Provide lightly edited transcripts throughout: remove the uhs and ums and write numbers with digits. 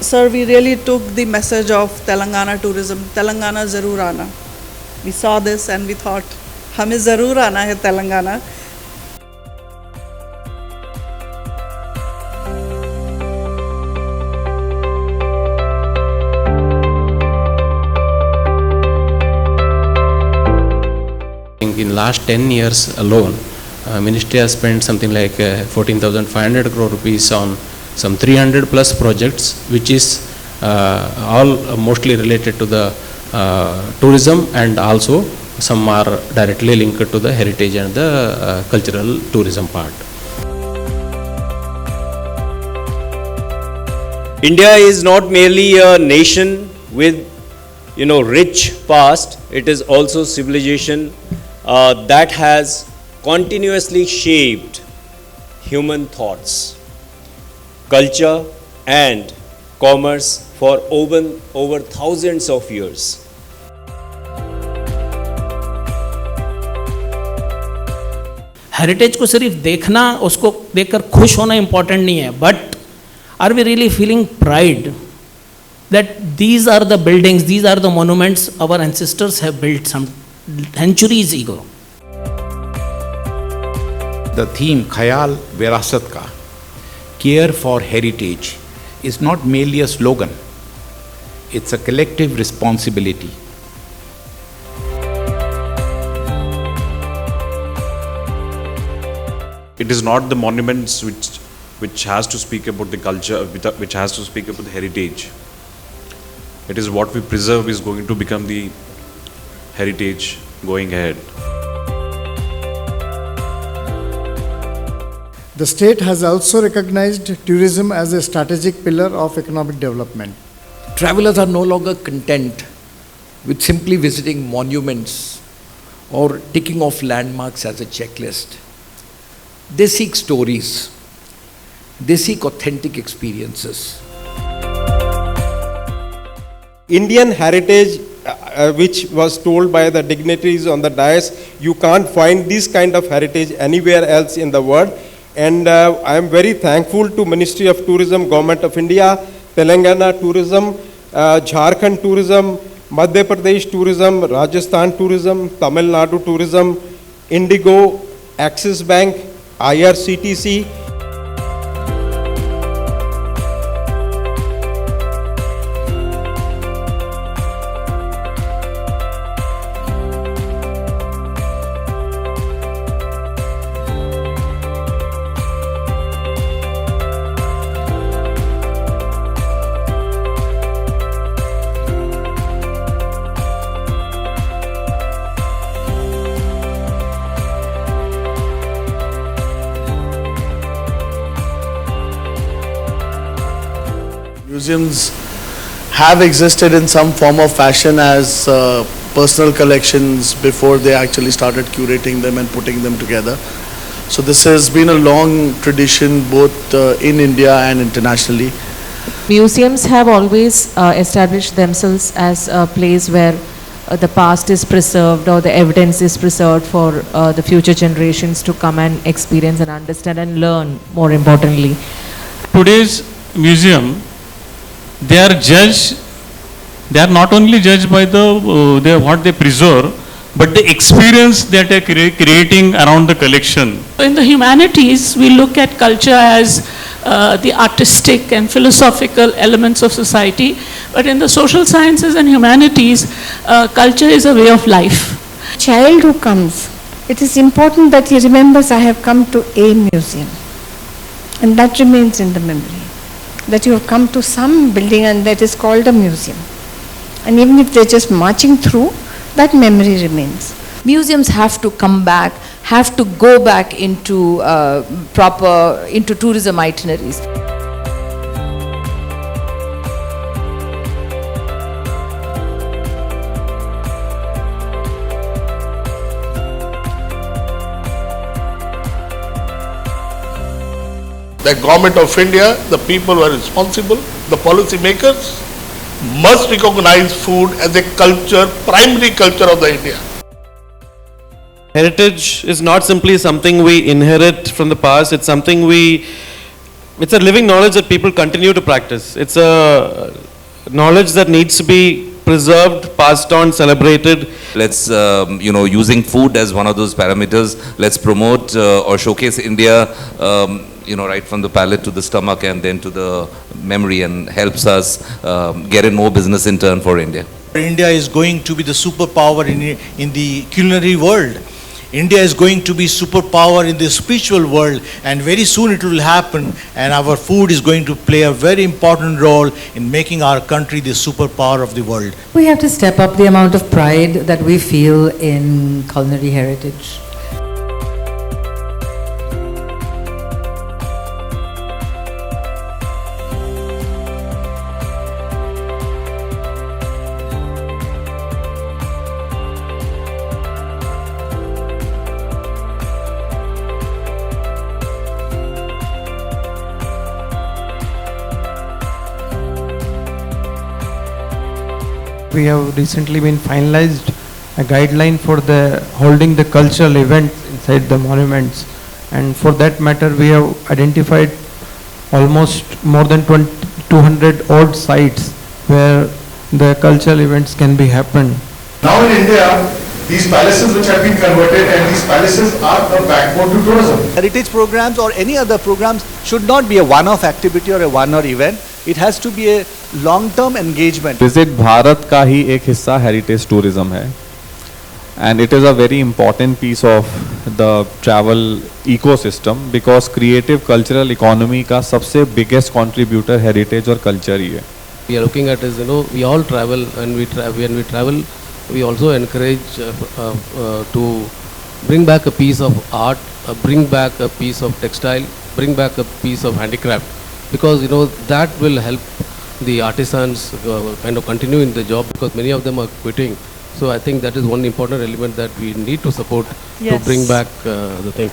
sir, we really took the message of Telangana tourism. Telangana zarur aana. We saw this and we thought, हमें ज़रूर आना है Telangana. In last 10 years alone, Ministry has spent something like 14,500 crore rupees on some 300 plus projects, which is all mostly related to the tourism, and also some are directly linked to the heritage and the cultural tourism part. India is not merely a nation with rich past. It is also civilization that has continuously shaped human thoughts, culture and commerce for over thousands of years. Heritage को सिर्फ देखना, उसको देखकर खुश होना important नहीं है, but are we really feeling pride that these are the buildings, these are the monuments our ancestors have built some centuries ago. The theme Khayal Virasat Ka, care for heritage, is not merely a slogan, it's a collective responsibility. It is not the monuments which has to speak about the culture, which has to speak about the heritage. It is what we preserve is going to become the heritage going ahead. The state has also recognized tourism as a strategic pillar of economic development. Travelers are no longer content with simply visiting monuments or ticking off landmarks as a checklist. They seek stories. They seek authentic experiences. Indian heritage, which was told by the dignitaries on the dais, you can't find this kind of heritage anywhere else in the world. And I am very thankful to Ministry of Tourism, Government of India, Telangana Tourism, Jharkhand Tourism, Madhya Pradesh Tourism, Rajasthan Tourism, Tamil Nadu Tourism, Indigo, Axis Bank, IRCTC. Museums have existed in some form of fashion as personal collections before they actually started curating them and putting them together. So this has been a long tradition both in India and internationally. Museums have always established themselves as a place where the past is preserved or the evidence is preserved for the future generations to come and experience and understand and learn, more importantly. Today's museum, they are not only judged by what they preserve, but the experience that they are creating around the collection. In the humanities, we look at culture as the artistic and philosophical elements of society, but in the social sciences and humanities, culture is a way of life. Child who comes, it is important that he remembers, I have come to a museum, and that remains in the memory. That you have come to some building and that is called a museum. And even if they're just marching through, that memory remains. Museums have to come back, have to go back into into tourism itineraries. The Government of India, the people who are responsible, the policy makers must recognize food as a culture, primary culture of the India. Heritage is not simply something we inherit from the past, it's something we It's a living knowledge that people continue to practice. It's a knowledge that needs to be preserved, passed on, celebrated. Let's, using food as one of those parameters, let's promote or showcase India, right from the palate to the stomach and then to the memory, and helps us get in more business in turn for India. India is going to be the superpower in the culinary world. India is going to be superpower in the spiritual world, and very soon it will happen, and our food is going to play a very important role in making our country the superpower of the world. We have to step up the amount of pride that we feel in culinary heritage. We have recently been finalized a guideline for the holding the cultural events inside the monuments, and for that matter we have identified almost more than 200 odd sites where the cultural events can be happened. Now in India, these palaces which have been converted, and these palaces are the backbone to tourism. Heritage programs or any other programs should not be a one-off activity or a one-off event. It has to be a long-term engagement. Visit Bharat का ही एक हिस्सा heritage tourism है, and it is a very important piece of the travel ecosystem because creative cultural economy का सबसे biggest contributor heritage और culture ही है. We are looking at is, we all travel, and when we travel, we also encourage to bring back a piece of art, bring back a piece of textile, bring back a piece of handicraft, because that will help the artisans kind of continue in the job, because many of them are quitting. So I think that is one important element that we need to support to bring back the thing.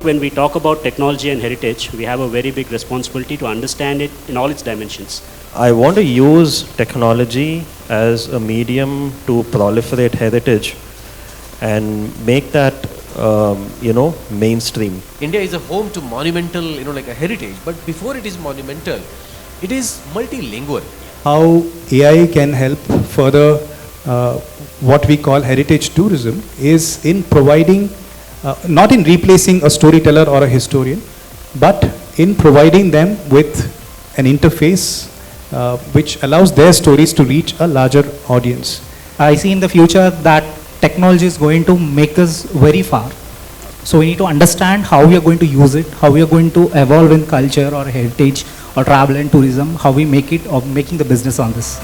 When we talk about technology and heritage, we have a very big responsibility to understand it in all its dimensions. I want to use technology as a medium to proliferate heritage and make that, mainstream. India is a home to monumental, like a heritage, but before it is monumental, it is multilingual. How AI can help further what we call heritage tourism is in providing, not in replacing a storyteller or a historian, but in providing them with an interface which allows their stories to reach a larger audience. I see in the future that technology is going to make us very far. So we need to understand how we are going to use it, how we are going to evolve in culture or heritage or travel and tourism, how we make it or making the business on this.